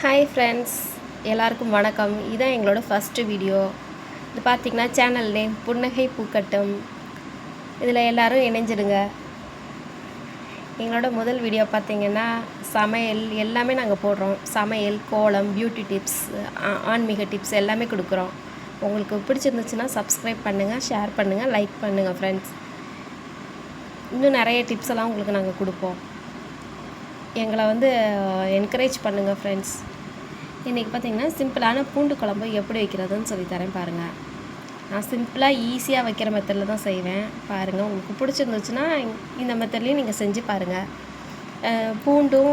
Hi friends, எல்லாருக்கும் வணக்கம். இதுதான் எங்களோட ஃபஸ்ட்டு வீடியோ. இது பார்த்திங்கன்னா சேனல் நேம் புன்னகை பூக்கட்டும். இதில் எல்லோரும் இணைஞ்சிடுங்க. எங்களோட முதல் வீடியோ பார்த்திங்கன்னா சமையல் எல்லாமே நாங்கள் போடுறோம். சமையல், கோலம், பியூட்டி டிப்ஸ், ஆன்மீக டிப்ஸ் எல்லாமே கொடுக்குறோம். உங்களுக்கு பிடிச்சிருந்துச்சுன்னா சப்ஸ்கிரைப் பண்ணுங்கள், ஷேர் பண்ணுங்கள், லைக் பண்ணுங்கள் ஃப்ரெண்ட்ஸ். இன்னும் நிறைய டிப்ஸ் எல்லாம் உங்களுக்கு நாங்கள் கொடுப்போம். எங்களை என்கரேஜ் பண்ணுங்கள் ஃப்ரெண்ட்ஸ். இன்றைக்கி பார்த்திங்கன்னா சிம்பிளான பூண்டு குழம்பு எப்படி வைக்கிறதுன்னு சொல்லித்தரேன் பாருங்கள். நான் சிம்பிளாக ஈஸியாக வைக்கிற மெத்தடில் தான் செய்வேன். பாருங்கள், உங்களுக்கு பிடிச்சிருந்துச்சுன்னா இந்த மெத்தட்லேயும் நீங்கள் செஞ்சு பாருங்கள். பூண்டும்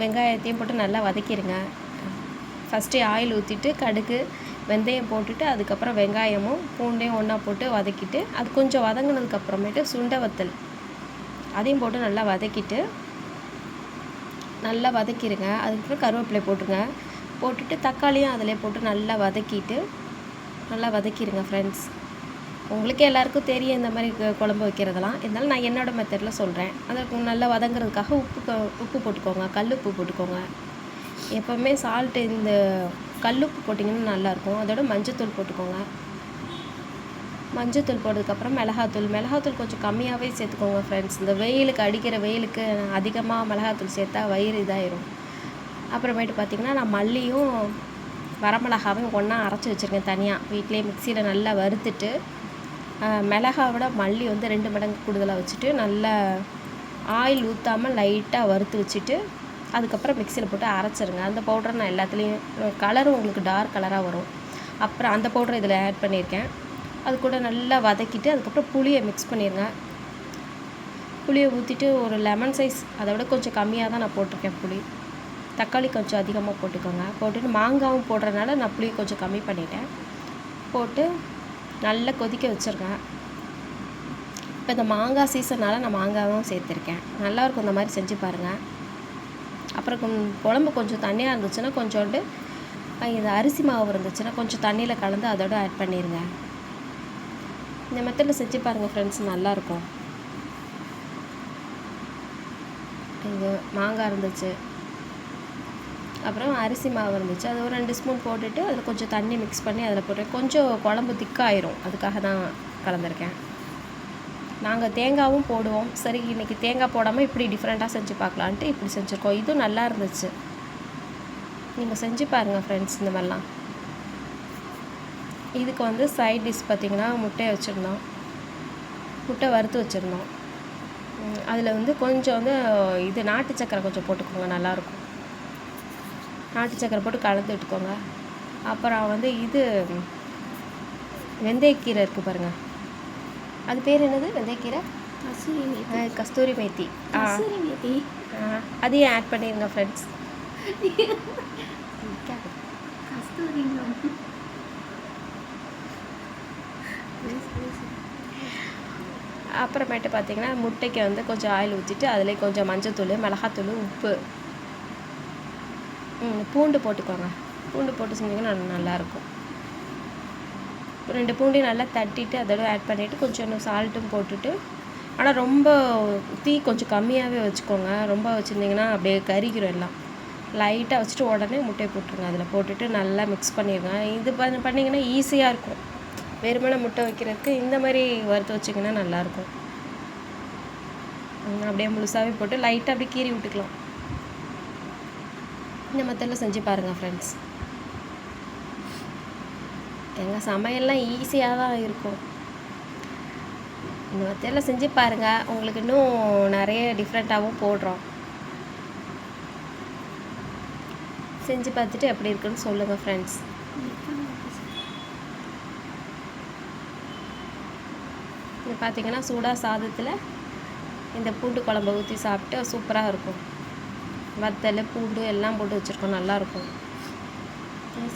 வெங்காயத்தையும் போட்டு நல்லா வதக்கிடுங்க. ஃபஸ்ட்டு ஆயில் ஊற்றிட்டு கடுகு வெந்தயம் போட்டுட்டு அதுக்கப்புறம் வெங்காயமும் பூண்டையும் ஒன்றா போட்டு வதக்கிட்டு அது கொஞ்சம் வதங்கினதுக்கப்புறமேட்டு சுண்டை வத்தல் அதையும் போட்டு நல்லா வதக்கிட்டு நல்லா வதக்கிடுங்க. அதுக்கப்புறம் கருவேப்பிலை போட்டுட்டு தக்காளியும் அதிலே போட்டு நல்லா வதக்கிடுங்க ஃப்ரெண்ட்ஸ். உங்களுக்கே எல்லாருக்கும் தெரியும் இந்த மாதிரி குழம்பு வைக்கிறதெல்லாம். இருந்தாலும் நான் என்னோடய மெத்தடில் சொல்கிறேன். அதை நல்லா வதங்குறதுக்காக உப்பு போட்டுக்கோங்க, கல்லுப்பு போட்டுக்கோங்க. எப்போவுமே சால்ட்டு இந்த கல்லுப்பு போட்டிங்கன்னா நல்லாயிருக்கும். அதோட மஞ்சத்தூள் போட்டுக்கோங்க. மஞ்சத்தூள் போட்டதுக்கப்புறம் மிளகாத்தூள் கொஞ்சம் கம்மியாகவே சேர்த்துக்கோங்க ஃப்ரெண்ட்ஸ். இந்த அடிக்கிற வெயிலுக்கு அதிகமாக மிளகாத்தூள் சேர்த்தா வயிறு இதாயிரும். அப்புறமேட்டு பார்த்திங்கன்னா நான் மல்லியும் வரமிளகாவையும் ஒன்றா அரைச்சி வச்சுருக்கேன் தனியாக. வீட்டிலே மிக்சியில் நல்லா வறுத்துட்டு மிளகாவோட மல்லி 2 மடங்கு கூடுதலாக வச்சுட்டு நல்லா ஆயில் ஊற்றாமல் லைட்டாக வறுத்து வச்சுட்டு அதுக்கப்புறம் மிக்சியில் போட்டு அரைச்சிருங்க. அந்த பவுடரை நான் எல்லாத்துலேயும் கலரும் உங்களுக்கு டார்க் கலராக வரும். அப்புறம் அந்த பவுடரை இதில் ஆட் பண்ணியிருக்கேன். அது கூட நல்லா வதக்கிட்டு அதுக்கப்புறம் புளியை மிக்ஸ் பண்ணிடுங்க. புளியை ஊற்றிட்டு ஒரு லெமன் சைஸ், அதை விட கொஞ்சம் கம்மியாக தான் நான் போட்டிருக்கேன் புளி. தக்காளி கொஞ்சம் அதிகமாக போட்டுக்கோங்க. போட்டுட்டு மாங்காவும் போடுறதுனால நான் புளியை கொஞ்சம் கம்மி பண்ணிட்டேன். போட்டு நல்லா கொதிக்க வச்சுருங்க. இப்போ இந்த மாங்காய் சீசனால் நான் மாங்காவும் சேர்த்துருக்கேன். நல்லாயிருக்கும், இந்த மாதிரி செஞ்சு பாருங்கள். அப்புறம் குழம்பு கொஞ்சம் தண்ணியாக இருந்துச்சுன்னா கொஞ்சோண்டு இது அரிசி மாவு இருந்துச்சுன்னா கொஞ்சம் தண்ணியில் கலந்து அதோட ஆட் பண்ணிடுங்க. இந்த மெத்தடில் செஞ்சு பாருங்கள் ஃப்ரெண்ட்ஸ், நல்லாயிருக்கும். இது மாங்காய் இருந்துச்சு, அப்புறம் அரிசி மாவு இருந்துச்சு, அது ஒரு 2 ஸ்பூன் போட்டுட்டு அதில் கொஞ்சம் தண்ணி மிக்ஸ் பண்ணி அதில் போட்டேன். கொஞ்சம் குழம்பு திக்காயிரும், அதுக்காக தான் கலந்துருக்கேன். நாங்கள் தேங்காயும் போடுவோம். சரி, இன்றைக்கி தேங்காய் போடாமல் இப்படி டிஃப்ரெண்ட்டாக செஞ்சு பார்க்கலான்ட்டு இப்படி செஞ்சுருக்கோம். இதுவும் நல்லா இருந்துச்சு. நீங்கள் செஞ்சு பாருங்கள் ஃப்ரெண்ட்ஸ் இந்த மாதிரிலாம். இதுக்கு சைட் டிஷ் பார்த்திங்கன்னா முட்டையை வச்சுருந்தோம். முட்டை வறுத்து வச்சுருந்தோம். அதில் கொஞ்சம் இது நாட்டு சக்கரை கொஞ்சம் போட்டுக்கோங்க, நல்லாயிருக்கும். நாட்டு சக்கரை போட்டு கலந்து விட்டுக்கோங்க. அப்புறம் இது வெந்தயக்கீரை இருக்குது பாருங்கள், அது பேர் என்னது? வெந்தயக்கீரை, கஸ்தூரி மேத்தி. அதையும் ஆட் பண்ணிடுங்க ஃப்ரெண்ட்ஸ். அப்புறமேட்டு பார்த்திங்கன்னா முட்டைக்கு கொஞ்சம் ஆயில் ஊற்றிட்டு அதில் கொஞ்சம் மஞ்சத்தூள், மிளகாத்தூள், உப்பு, பூண்டு போட்டுக்கோங்க. பூண்டு போட்டு செஞ்சிங்கன்னா நல்லாயிருக்கும். 2 பூண்டையும் நல்லா தட்டிட்டு அதோட ஆட் பண்ணிவிட்டு கொஞ்சம் சால்ட்டும் போட்டுட்டு, ஆனால் ரொம்ப தீ கொஞ்சம் கம்மியாகவே வச்சுக்கோங்க. ரொம்ப வச்சுருந்திங்கன்னா அப்படியே கறிக்கிறோம். எல்லாம் லைட்டாக வச்சுட்டு உடனே முட்டையை போட்டுருங்க. அதில் போட்டுட்டு நல்லா மிக்ஸ் பண்ணிடுங்க. இது பண்ணிங்கன்னா ஈஸியாக இருக்கும். வெறுமனே முட்டை வைக்கிறதுக்கு இந்த மாதிரி வறுத்து வச்சிங்கன்னா நல்லாயிருக்கும். அப்படியே முழுசாகவே போட்டு லைட்டாக அப்படியே கீறி விட்டுக்கலாம். இந்த மெத்தடில் செஞ்சு பாருங்கள் ஃப்ரெண்ட்ஸ். எங்கள் சமையல்லாம் ஈஸியாக தான் இருக்கும். இந்த மெத்தடில் செஞ்சு பாருங்கள். உங்களுக்கு இன்னும் நிறைய டிஃப்ரெண்ட்டாகவும் போடுறோம். செஞ்சு பார்த்துட்டு எப்படி இருக்குன்னு சொல்லுங்கள் ஃப்ரெண்ட்ஸ். இது பார்த்திங்கன்னா சூடாக சாதத்தில் இந்த பூண்டு குழம்பு ஊற்றி சாப்பிட்டு சூப்பராக இருக்கும். வத்தல், பூண்டு எல்லாம் போட்டு வச்சுருக்கோம், நல்லாயிருக்கும்.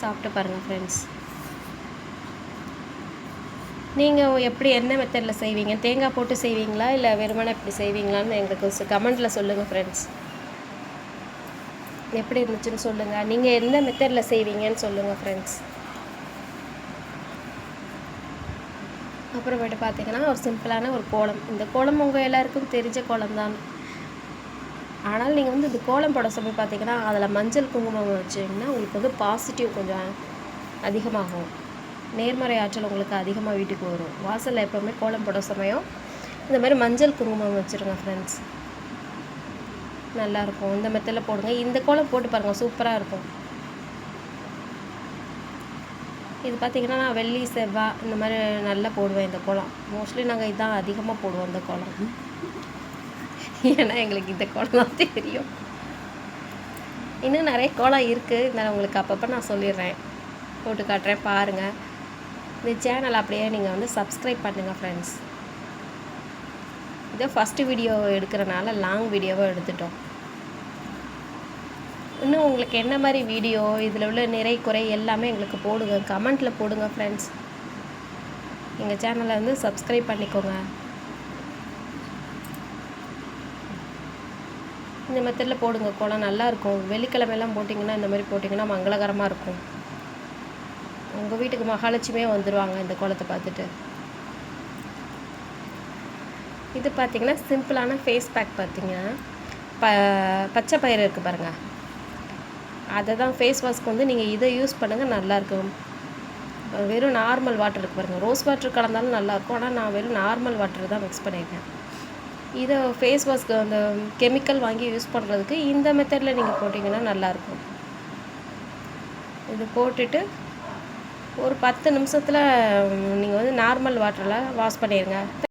சாப்பிட்டு பாருங்கள் ஃப்ரெண்ட்ஸ். நீங்கள் எப்படி என்ன மெத்தடில் செய்வீங்க? தேங்காய் போட்டு செய்வீங்களா இல்லை வெறுமனே எப்படி செய்வீங்களான்னு எங்களுக்கு கமெண்ட்டில் சொல்லுங்கள் ஃப்ரெண்ட்ஸ். எப்படி இருந்துச்சுன்னு சொல்லுங்கள். நீங்கள் எந்த மெத்தடில் செய்வீங்கன்னு சொல்லுங்கள் ஃப்ரெண்ட்ஸ். அப்புறமேட்டு பார்த்திங்கன்னா ஒரு சிம்பிளான ஒரு கோலம். இந்த கோலம் உங்கள் எல்லாருக்கும் தெரிஞ்ச கோலம் தான். ஆனால் நீங்கள் வந்து இந்த கோலம் போட சொல்லி பார்த்தீங்கன்னா அதில் மஞ்சள் குங்குமம் வச்சிங்கன்னா உங்களுக்கு வந்து பாசிட்டிவ் கொஞ்சம் அதிகமாகும், நேர்மறை ஆற்றல் உங்களுக்கு அதிகமாக வீட்டுக்கு வரும். வாசலில் எப்போவுமே கோலம் போட சமயம் இந்த மாதிரி மஞ்சள் குங்குமம் வச்சுருங்க ஃப்ரெண்ட்ஸ், நல்லாயிருக்கும். இந்த மெத்தடில் போடுங்க. இந்த கோலம் போட்டு பாருங்கள், சூப்பராக இருக்கும். இது பார்த்திங்கன்னா நான் வெள்ளி செவ்வாய் இந்த மாதிரி நல்லா போடுவேன் இந்த கோலம். மோஸ்ட்லி நாங்கள் இதான் அதிகமாக போடுவோம் இந்த கோலம். ஏன்னா எங்களுக்கு இந்த கோலம் தான் தெரியும். இன்னும் நிறைய கோலம் இருக்குது, இருந்தாலும் உங்களுக்கு அப்பப்போ நான் சொல்லிடுறேன், போட்டு காட்டுறேன் பாருங்கள். இந்த சேனல் அப்படியே நீங்கள் வந்து சப்ஸ்கிரைப் பண்ணுங்கள் ஃப்ரெண்ட்ஸ். இதை ஃபஸ்ட்டு வீடியோ எடுக்கிறனால லாங் வீடியோவாக எடுத்துட்டோம். இன்னும் உங்களுக்கு என்ன மாதிரி வீடியோ, இதில் உள்ள நிறை குறை எல்லாமே எங்களுக்கு போடுங்க, கமெண்ட்டில் போடுங்க ஃப்ரெண்ட்ஸ். எங்கள் சேனலை வந்து சப்ஸ்கிரைப் பண்ணிக்கோங்க. இந்த மெத்தடில் போடுங்க, கோலம் நல்லாயிருக்கும். வெள்ளிக்கிழமையெல்லாம் போட்டிங்கன்னா இந்த மாதிரி போட்டிங்கன்னா மங்களகரமாக இருக்கும். உங்கள் வீட்டுக்கு மகாலட்சுமியே வந்துடுவாங்க இந்த கோலத்தை பார்த்துட்டு. இது பார்த்திங்கன்னா சிம்பிளான ஃபேஸ் பேக். பார்த்திங்கன்னா பச்சை பயிறு இருக்குது பாருங்கள், அதை தான் ஃபேஸ் வாஷ்க்கு வந்து நீங்கள் இதை யூஸ் பண்ணுங்கள், நல்லாயிருக்கும். வெறும் நார்மல் வாட்டர் இருக்குது பாருங்கள், ரோஸ் வாட்டர் கலந்தாலும் நல்லாயிருக்கும். ஆனால் நான் வெறும் நார்மல் வாட்டர் தான் மிக்ஸ் பண்ணியிருக்கேன். இதை ஃபேஸ் வாஷ்க்கு அந்த கெமிக்கல் வாங்கி யூஸ் பண்ணுறதுக்கு இந்த மெத்தடில் நீங்கள் போட்டிங்கன்னா நல்லாயிருக்கும். இது போட்டுட்டு ஒரு 10 நிமிஷத்தில் நீங்கள் வந்து நார்மல் வாட்டரில் வாஷ் பண்ணிடுங்க.